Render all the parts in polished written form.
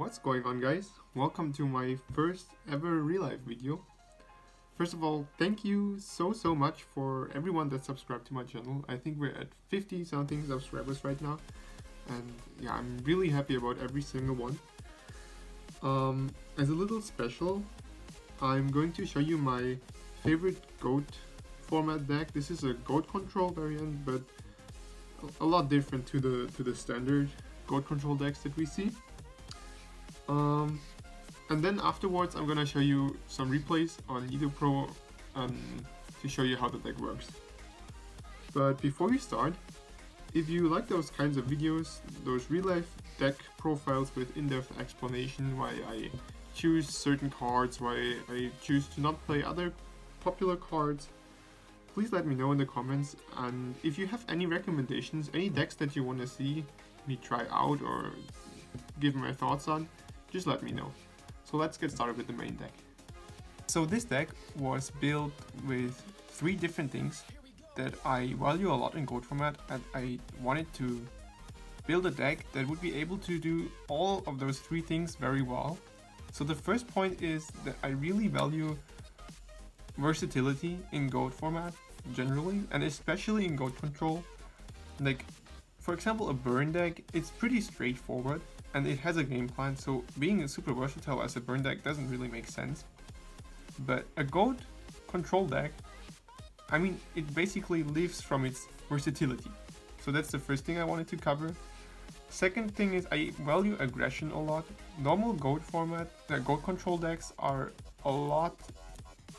What's going on, guys? Welcome to my first ever real life video. First of all, thank you so much for everyone that subscribed to my channel. I think we're at 50 something subscribers right now, and yeah, I'm really happy about every single one. As a little special, I'm going to show you my favorite GOAT format deck. This is a GOAT control variant, but a lot different to the standard GOAT control decks that we see. And then afterwards I'm gonna show you some replays on Lido Pro to show you how the deck works. But before we start, if you like those kinds of videos, those real life deck profiles with in-depth explanation why I choose certain cards, why I choose to not play other popular cards, please let me know in the comments. And if you have any recommendations, any decks that you want to see me try out or give my thoughts on, just let me know. So let's get started with the main deck. So this deck was built with 3 different things that I value a lot in GOAT format, and I wanted to build a deck that would be able to do all of those 3 things very well. So the first point is that I really value versatility in GOAT format generally, and especially in GOAT control. Like, for example, a burn deck, it's pretty straightforward and it has a game plan, so being super versatile as a burn deck doesn't really make sense. But a GOAT control deck, I mean, it basically lives from its versatility. So that's the first thing I wanted to cover. Second thing is I value aggression a lot. Normal GOAT format, GOAT control decks are a lot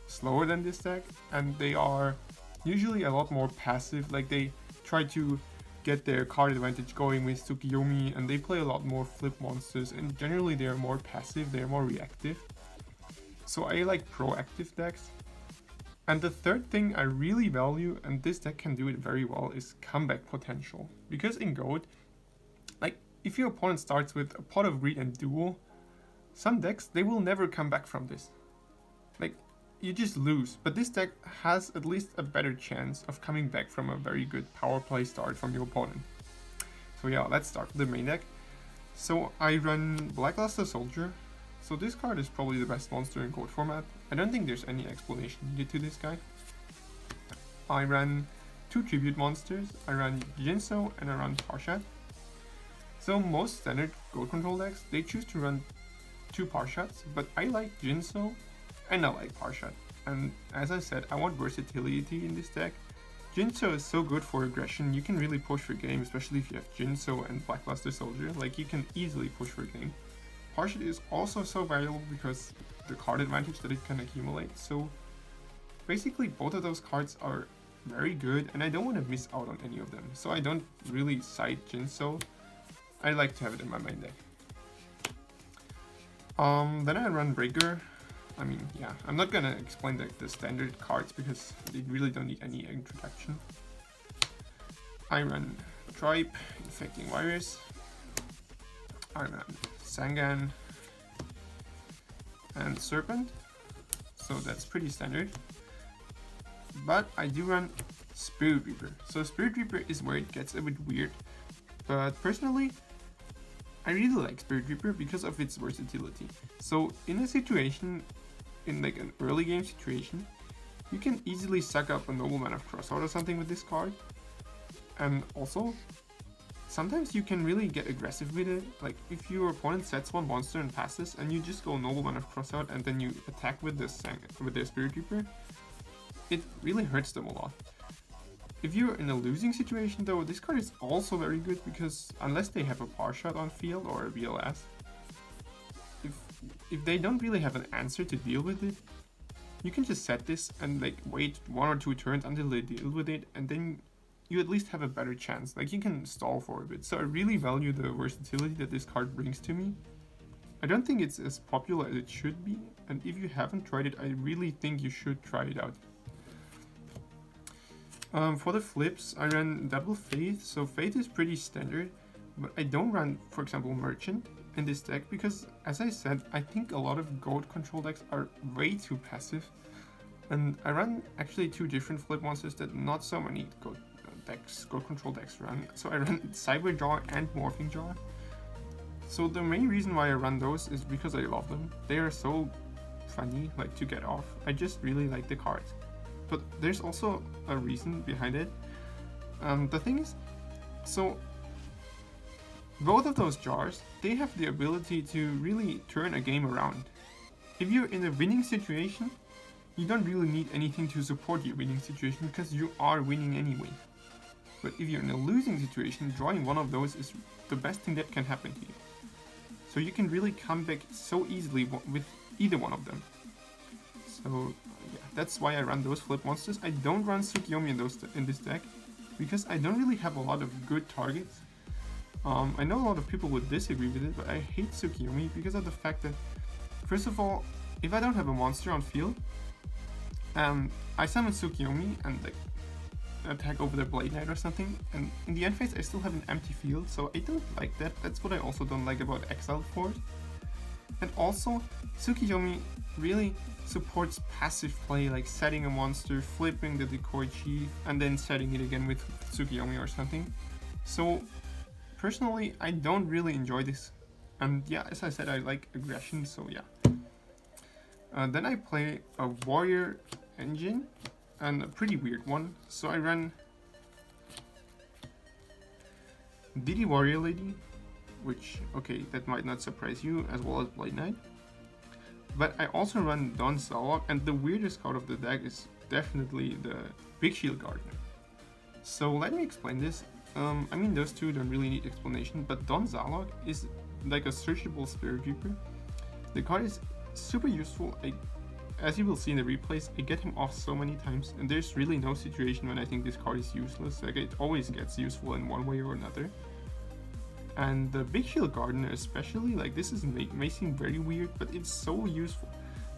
slower than this deck, and they are usually a lot more passive. Like, they try to get their card advantage going with Tsukiyomi, and they play a lot more flip monsters, and generally they are more passive, they are more reactive. So I like proactive decks. And the third thing I really value, and this deck can do it very well, is comeback potential. Because in GOAT, like, if your opponent starts with a Pot of Greed and Duel, some decks, they will never come back from this. Like, you just lose, but this deck has at least a better chance of coming back from a very good power play start from your opponent. So yeah, let's start with the main deck. So I run Blackluster Soldier. So this card is probably the best monster in GOAT format. I don't think there's any explanation needed to this guy. I run 2 tribute monsters. I run Jinso and I run Parshat. So most standard GOAT control decks, they choose to run 2 Parshats, but I like Jinso and I like Parshat. And as I said, I want versatility in this deck. Jinso is so good for aggression, you can really push for game, especially if you have Jinso and Blackluster Soldier. Like, you can easily push for game. Parshat is also so valuable because the card advantage that it can accumulate. So basically both of those cards are very good, and I don't want to miss out on any of them. So I don't really side Jinso. I like to have it in my main deck. Then I run Breaker. I mean, yeah, I'm not gonna explain the standard cards because they really don't need any introduction. I run Tribe, Infecting Virus. I run Sangan and Serpent, so that's pretty standard. But I do run Spirit Reaper. So Spirit Reaper is where it gets a bit weird, but personally, I really like Spirit Reaper because of its versatility. So in a situation, in like an early game situation, you can easily suck up a Nobleman of Crossout or something with this card. And also, sometimes you can really get aggressive with it. Like, if your opponent sets one monster and passes, and you just go Nobleman of Crossout and then you attack with the Spirit Reaper, it really hurts them a lot. If you're in a losing situation though, this card is also very good because unless they have a Parshat on field or a VLS, if they don't really have an answer to deal with it, you can just set this and like wait 1 or 2 turns until they deal with it, and then you at least have a better chance. Like, you can stall for a bit. So I really value the versatility that this card brings to me. I don't think it's as popular as it should be, and if you haven't tried it, I really think you should try it out. For the flips, I run double Faith. So Faith is pretty standard, but I don't run, for example, Merchant in this deck because, as I said, I think a lot of GOAT control decks are way too passive, and I run actually 2 different flip monsters that not so many GOAT control decks run. So I run Cyberjaw and Morphing Jaw. So the main reason why I run those is because I love them. They are so funny, like, to get off. I just really like the cards. But there's also a reason behind it. The thing is, so both of those jars, they have the ability to really turn a game around. If you're in a winning situation, you don't really need anything to support your winning situation because you are winning anyway. But if you're in a losing situation, drawing one of those is the best thing that can happen to you. So you can really come back so easily with either one of them. So yeah, that's why I run those flip monsters. I don't run Tsukiyomi in this deck because I don't really have a lot of good targets. I know a lot of people would disagree with it, but I hate Tsukiyomi because of the fact that, first of all, if I don't have a monster on field, I summon Tsukiyomi and like attack over the Blade Knight or something, and in the end phase I still have an empty field, so I don't like that. That's what I also don't like about Exiled Force. And also, Tsukiyomi really supports passive play, like setting a monster, flipping the Decoy Chief, and then setting it again with Tsukiyomi or something. So, personally, I don't really enjoy this. And yeah, as I said, I like aggression, so yeah. Then I play a Warrior Engine, and a pretty weird one. So I run DD Warrior Lady, which, okay, that might not surprise you, as well as Blade Knight. But I also run Don Zalok, and the weirdest card of the deck is definitely the Big Shield Gardener. So let me explain this. I mean, those two don't really need explanation, but Don Zalok is like a searchable Spirit Reaper. The card is super useful. As you will see in the replays, I get him off so many times, and there's really no situation when I think this card is useless. Like, it always gets useful in one way or another. And the Big Shield Gardener especially, like, this may seem very weird, but it's so useful.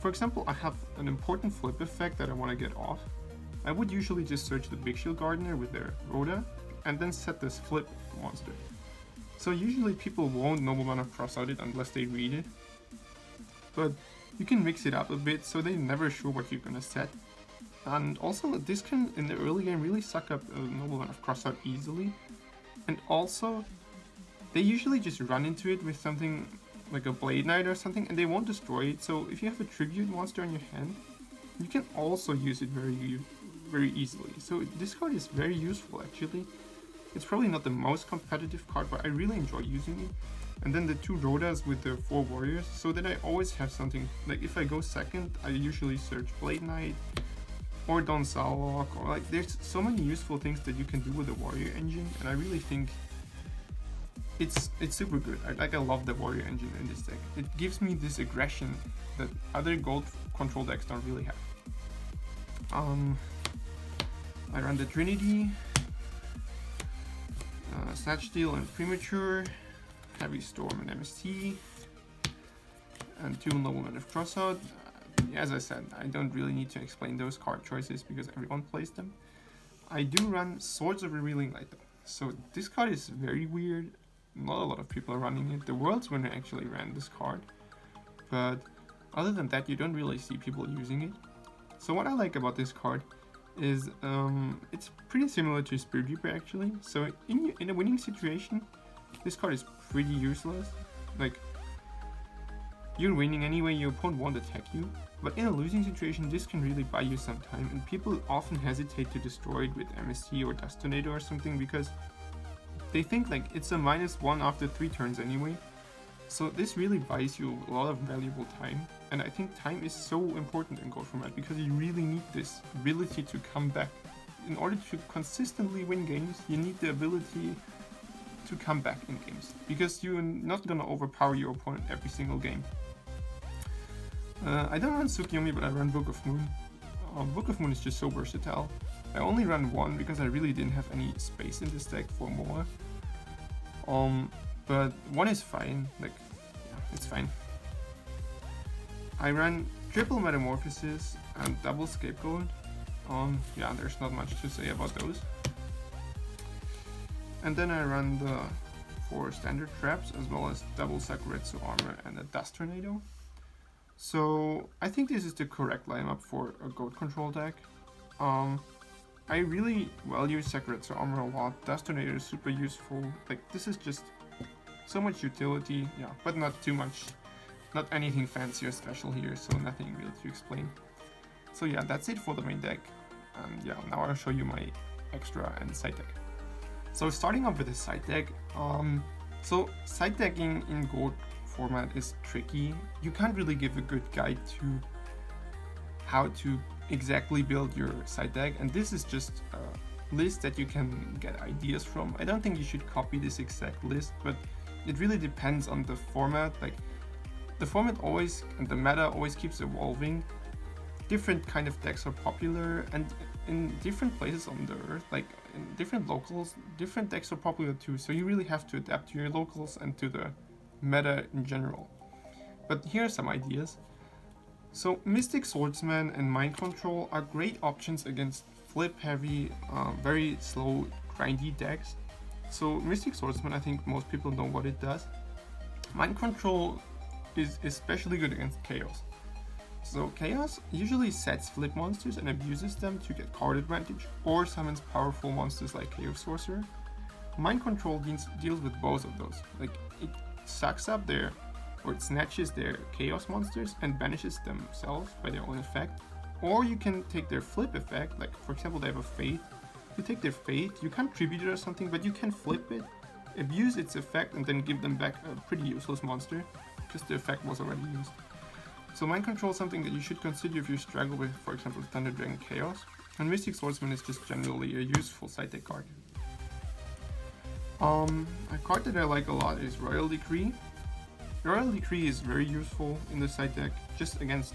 For example, I have an important flip effect that I want to get off. I would usually just search the Big Shield Gardener with their Rhoda, and then set this flip monster. So usually people won't Nobleman of Cross out it unless they read it. But you can mix it up a bit so they're never sure what you're gonna set. And also, this can, in the early game, really suck up a Nobleman of Crossout easily. And also, they usually just run into it with something like a Blade Knight or something, and they won't destroy it. So if you have a Tribute monster in your hand, you can also use it very easily. So this card is very useful, actually. It's probably not the most competitive card, but I really enjoy using it. And then the two Rhodas with the 4 warriors, so that I always have something. Like, if I go second, I usually search Blade Knight or Don Zalok, or like, there's so many useful things that you can do with the warrior engine, and I really think it's super good. I love the warrior engine in this deck. It gives me this aggression that other gold control decks don't really have. I run the Trinity, Snatch Steal and Premature, Heavy Storm and MST, and 2 Noblemen of Crossout. As I said, I don't really need to explain those card choices because everyone plays them. I do run Swords of Revealing Light though. So this card is very weird. Not a lot of people are running it. The World's Winner actually ran this card, but other than that, you don't really see people using it. So what I like about this card is it's pretty similar to Spirit Reaper actually. So in a winning situation, this card is pretty useless. Like, you're winning anyway, your opponent won't attack you. But in a losing situation, this can really buy you some time, and people often hesitate to destroy it with MST or Dust Tornado or something because they think like it's a -1 after 3 turns anyway. So this really buys you a lot of valuable time, and I think time is so important in Gold format because you really need this ability to come back. In order to consistently win games, you need the ability to come back in games, because you're not gonna overpower your opponent every single game. I don't run Tsukiyomi, but I run Book of Moon. Book of Moon is just so versatile. I only run 1 because I really didn't have any space in this deck for more. But 1 is fine, like, yeah, it's fine. I run triple Metamorphosis and double Scapegoat. Yeah, there's not much to say about those. And then I run the 4 standard traps as well as double Sakuretsu armor and a Dust Tornado. So I think this is the correct lineup for a goat control deck. I really value Sakuretsu armor a lot. Dust Tornado is super useful. Like, this is just So much utility, yeah, but not too much. Not anything fancy or special here, so nothing really to explain. So yeah, that's it for the main deck. And yeah, now I'll show you my extra and side deck. So starting off with the side deck, so side decking in Gold format is tricky. You can't really give a good guide to how to exactly build your side deck, and this is just a list that you can get ideas from. I don't think you should copy this exact list, but it really depends on the format. Like, the format always and the meta always keeps evolving. Different kind of decks are popular, and in different places on the earth, like in different locals, different decks are popular too, so you really have to adapt to your locals and to the meta in general. But here are some ideas. So Mystic Swordsman and Mind Control are great options against flip heavy, very slow grindy decks. So Mystic Swordsman, I think most people know what it does. Mind Control is especially good against Chaos. So Chaos usually sets flip monsters and abuses them to get card advantage, or summons powerful monsters like Chaos Sorcerer. Mind Control deals with both of those. Like, it sucks up their, or it snatches their Chaos monsters and banishes themselves by their own effect. Or you can take their flip effect, like for example they have a Fate. You take their Fate, you can't tribute it or something, but you can flip it, abuse its effect, and then give them back a pretty useless monster, because the effect was already used. So Mind Control is something that you should consider if you struggle with, for example, Thunder Dragon Chaos. And Mystic Swordsman is just generally a useful side deck card. A card that I like a lot is Royal Decree. Royal Decree is very useful in the side deck, just against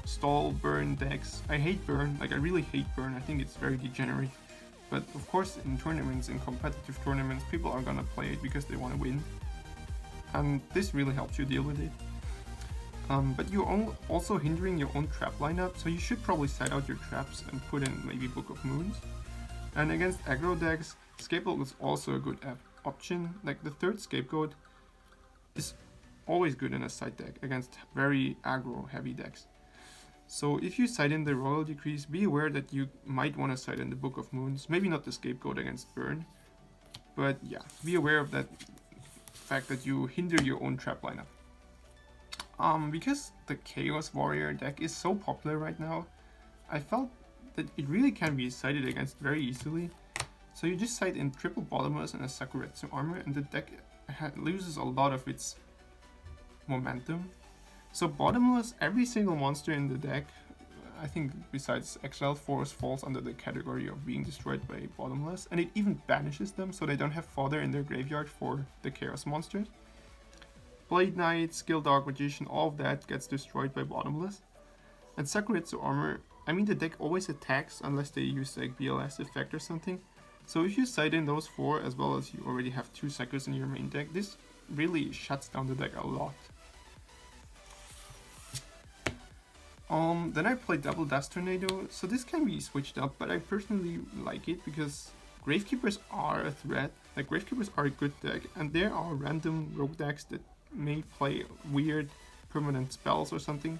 stall burn decks. I hate burn, like I really hate burn, I think it's very degenerate. But of course in tournaments, in competitive tournaments, people are gonna play it because they want to win. And this really helps you deal with it. But you're also hindering your own trap lineup, so you should probably side out your traps and put in maybe Book of Moons. And against aggro decks, Scapegoat is also a good option. Like, the third Scapegoat is always good in a side deck against very aggro heavy decks. So if you side in the Royal Decrees, be aware that you might want to side in the Book of Moons. Maybe not the Scapegoat against burn, but yeah, be aware of that fact that you hinder your own trap lineup. Because the Chaos Warrior deck is so popular right now, I felt that it really can be sided against very easily. So you just side in triple Bottomless and a Sakuretsu armor, and the deck loses a lot of its momentum. So Bottomless, every single monster in the deck, I think besides Exiled Force, falls under the category of being destroyed by Bottomless, and it even banishes them so they don't have fodder in their graveyard for the Chaos monsters. Blade Knight, Skill Dark Magician, all of that gets destroyed by Bottomless. And Sakuretsu armor, I mean the deck always attacks unless they use like BLS effect or something. So if you side in those four as well as you already have two Sakurs in your main deck, this really shuts down the deck a lot. Then I play Double Dust Tornado, so this can be switched up, but I personally like it because Gravekeepers are a threat. Like, Gravekeepers are a good deck, and there are random rogue decks that may play weird permanent spells or something,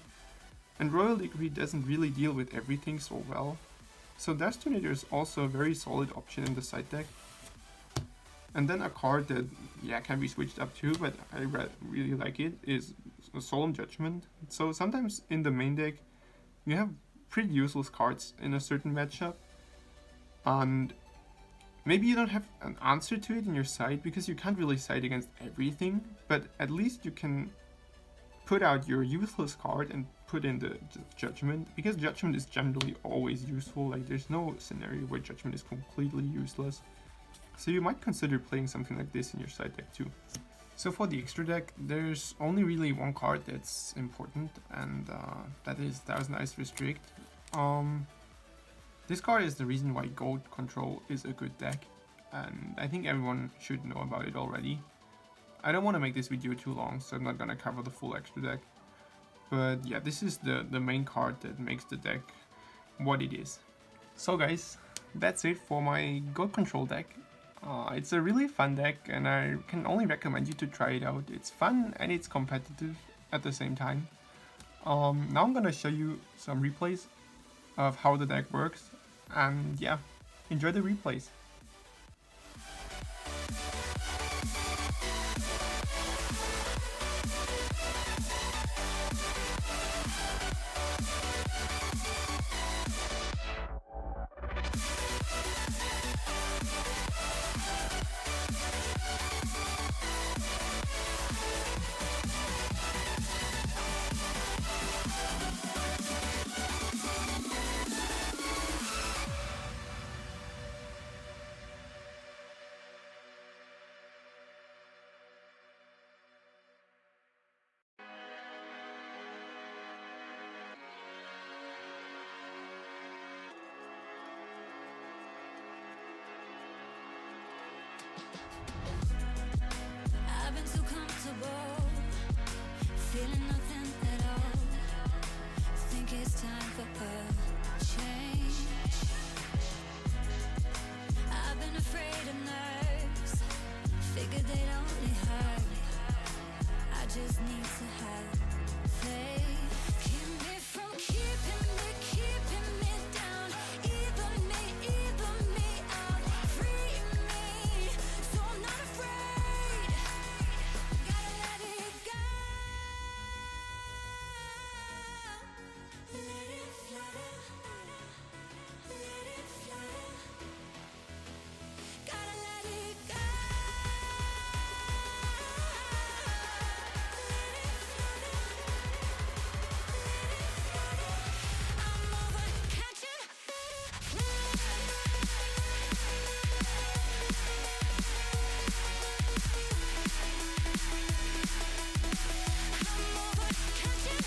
and Royal Decree doesn't really deal with everything so well. So Dust Tornado is also a very solid option in the side deck. And then a card that, yeah, can be switched up too, but I really like it, is Solemn Judgment. So sometimes in the main deck, you have pretty useless cards in a certain matchup, and maybe you don't have an answer to it in your side because you can't really side against everything, but at least you can put out your useless card and put in the Judgment, because Judgment is generally always useful. Like, there's no scenario where Judgment is completely useless. So you might consider playing something like this in your side deck too. So for the extra deck, there's only really one card that's important, and that is Thousand Eyes Restrict. This card is the reason why Gold Control is a good deck, and I think everyone should know about it already. I don't want to make this video too long, so I'm not gonna cover the full extra deck. But yeah, this is the main card that makes the deck what it is. So guys, that's it for my Gold Control deck. It's a really fun deck, and I can only recommend you to try it out. It's fun and it's competitive at the same time. Now I'm gonna show you some replays of how the deck works, and yeah, enjoy the replays. I've been too comfortable, feeling nothing at all. Think it's time for a change. I've been afraid of nerves, figured they'd only hurt. I just need to have faith. Keep me from keeping me down. Even me out. Free me, so I'm not afraid. Gotta let it go. Let it flutter. Let it flutter. Gotta let it go. Let it flutter. Let it flutter. I'm over catching. I'm over catching.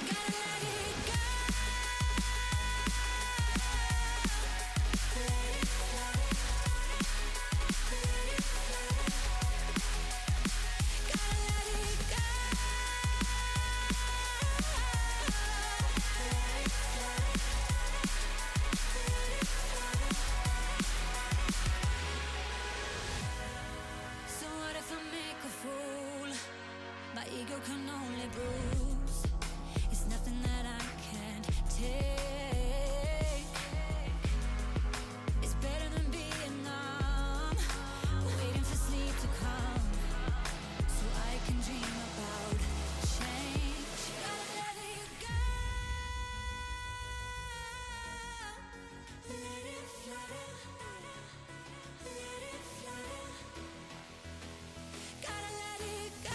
Gotta let it go. Let it flutter. Let it flutter. Gotta let it go. Let it flutter. Let it flutter. So what if I make a fool? My ego can only bruise. It's nothing that I can't take. It's better than being numb, waiting for sleep to come, so I can dream about change. Gotta let it go. Let it flutter. Let it flutter. Gotta let it go.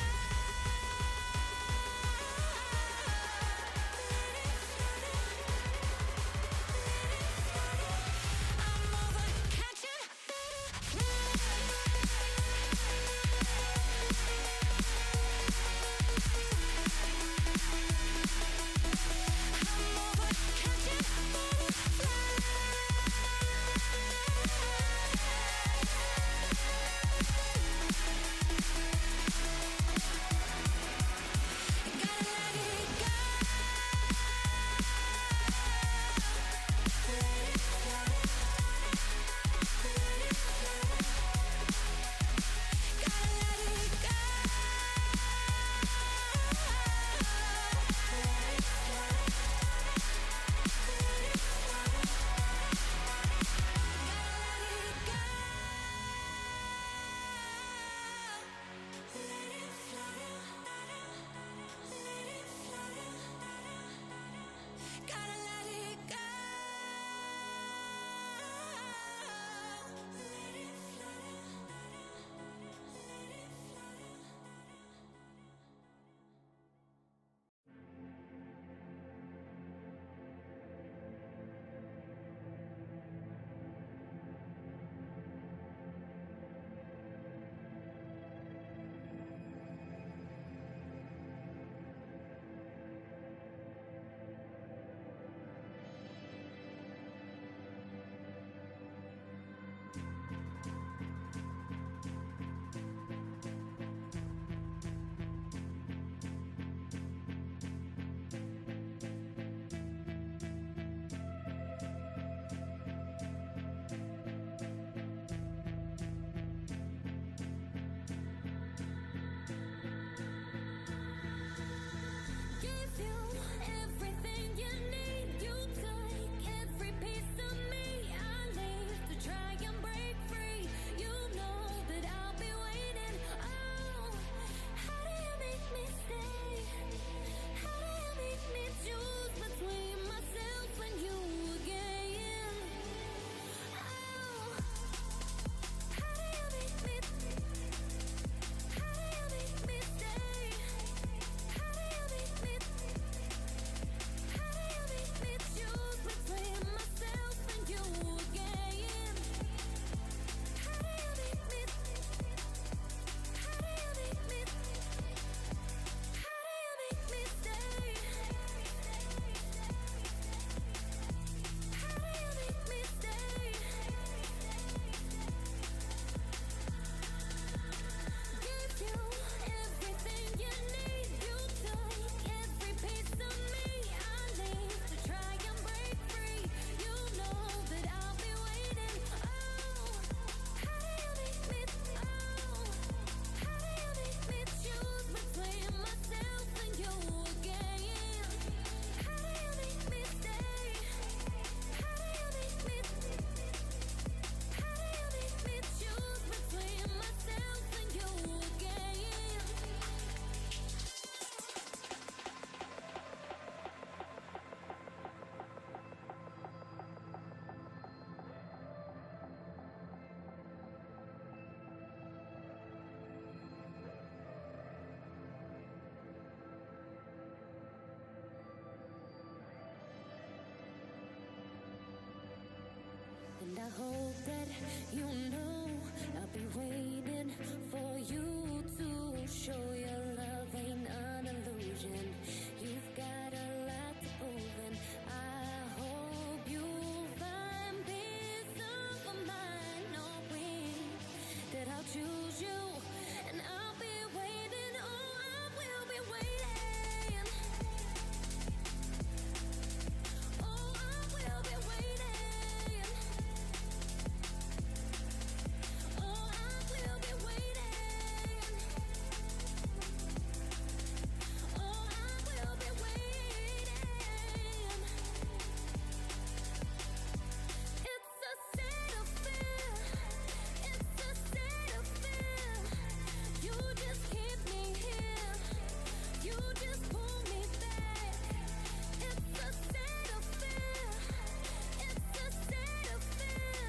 You know I'll be waiting for you to show your love ain't an illusion. You've got a lot to prove, and I hope you find peace of mind, knowing that I'll choose you, and I'll be waiting. Oh, I will be waiting. Oh, I will be waiting. Oh, I will be waiting. Oh, I will be waiting. It's a state of fear. It's a state of fear. You just keep me here. You just pull me back. It's a state of fear. It's a state of fear.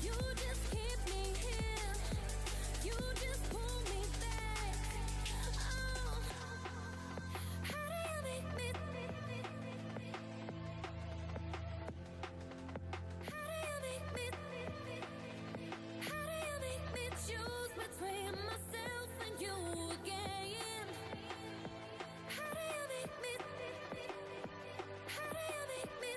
You just keep me here. You just pull me back. Oh, how do you make me? How do you make me? How do you make me choose between myself and you again? How do you make me? How do you make me?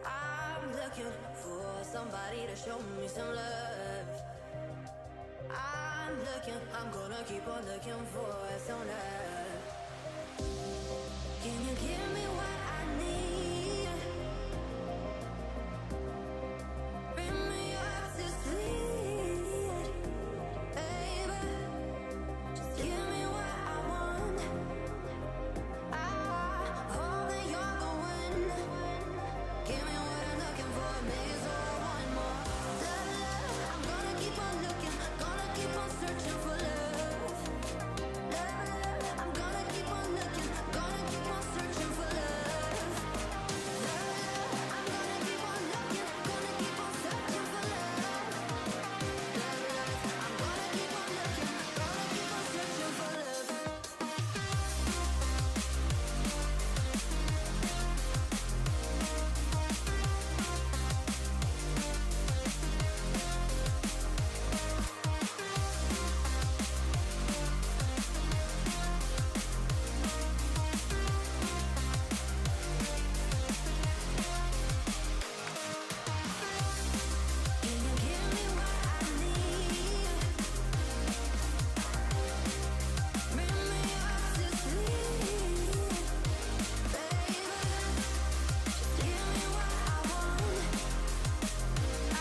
I'm looking for somebody to show me some love. I'm looking, I'm gonna keep on looking for some love. Can you give me what I need? Bring me up to sleep, baby. Just give me what I want. I hope that you're the one. Give me what I'm looking for, maybe so I want more. Love, love, I'm gonna keep on looking, gonna keep on searching for love. Love, love, I'm gonna keep on looking, gonna keep on searching for love. Love, love, I'm gonna keep on looking, gonna keep on searching for love. Love, love, I'm gonna keep on looking, gonna keep on searching for love. Can you give me what I need? Bring me up to sleep, baby. Just give me what I want. I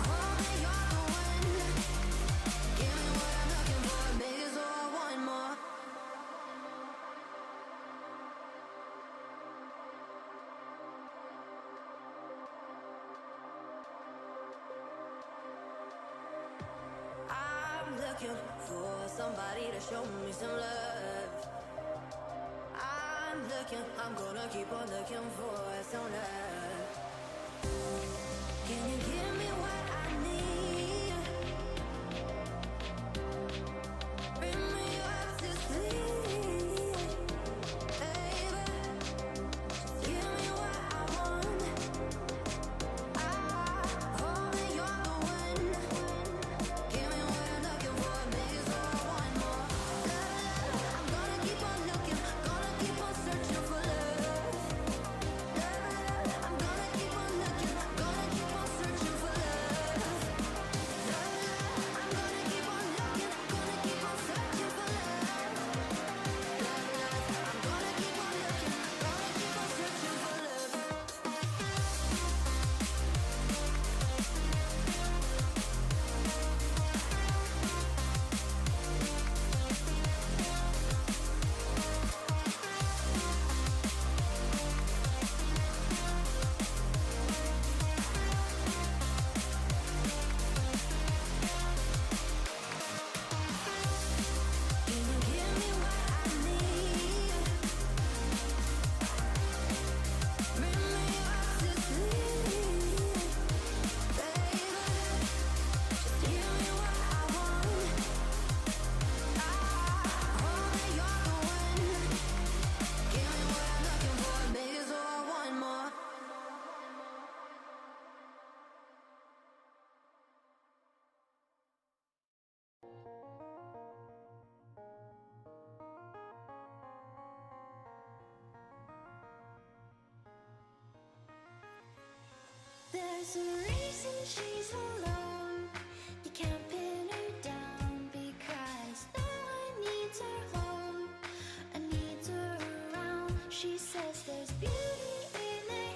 hope that you're the one. Give me what I'm looking for, maybe so I want more. I'm looking for somebody to show me some love. I'm looking, I'm gonna keep on looking for some love. Can you give me what I need? Bring me up to sleep, baby. Just give me what I want. I hope that you're the one. Give me what I'm looking for, maybe so I want more. Love, love, I'm gonna keep on looking, gonna keep on searching for love. Love, love, There's a reason she's alone. You can't pin her down because no one needs her home and needs her around. She says there's beauty in the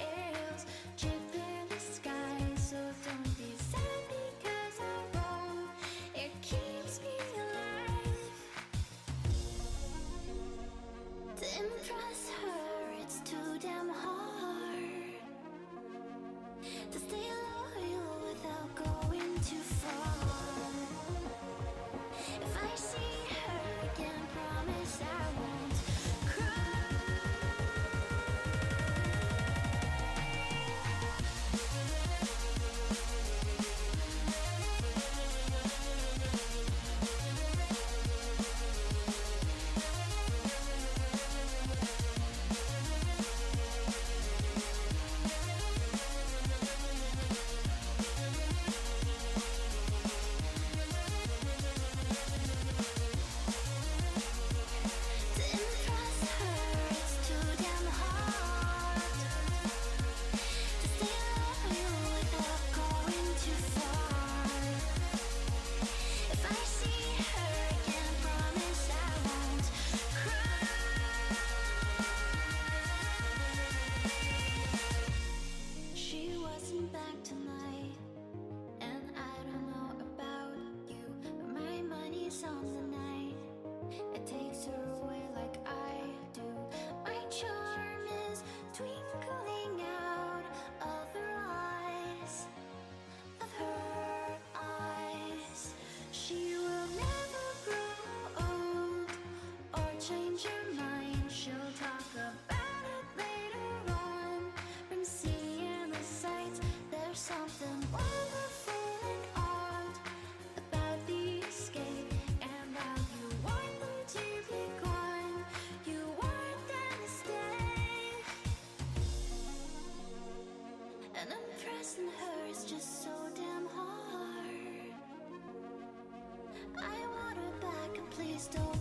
hills, chip in the sky. So don't be sad because I won't. It keeps me alive. To impress her, it's too damn hard. To stay loyal without going too far. If I see her again, promise I won't cry. To impress her, it's too damn hard. To stay loyal without going too far. If I see her again, promise I won't cry. She wasn't back tonight, and I don't know about you, but my money's on the night. It takes her away like I do. My charm is twinkling out of her eyes, of her eyes. She will never grow old or change her mind. She'll talk about it later on. From seeing the sights, there's something wonderful and odd about the escape. And now you want them to be gone, you want them to stay. And impressing her is just so damn hard. I want her back, and please don't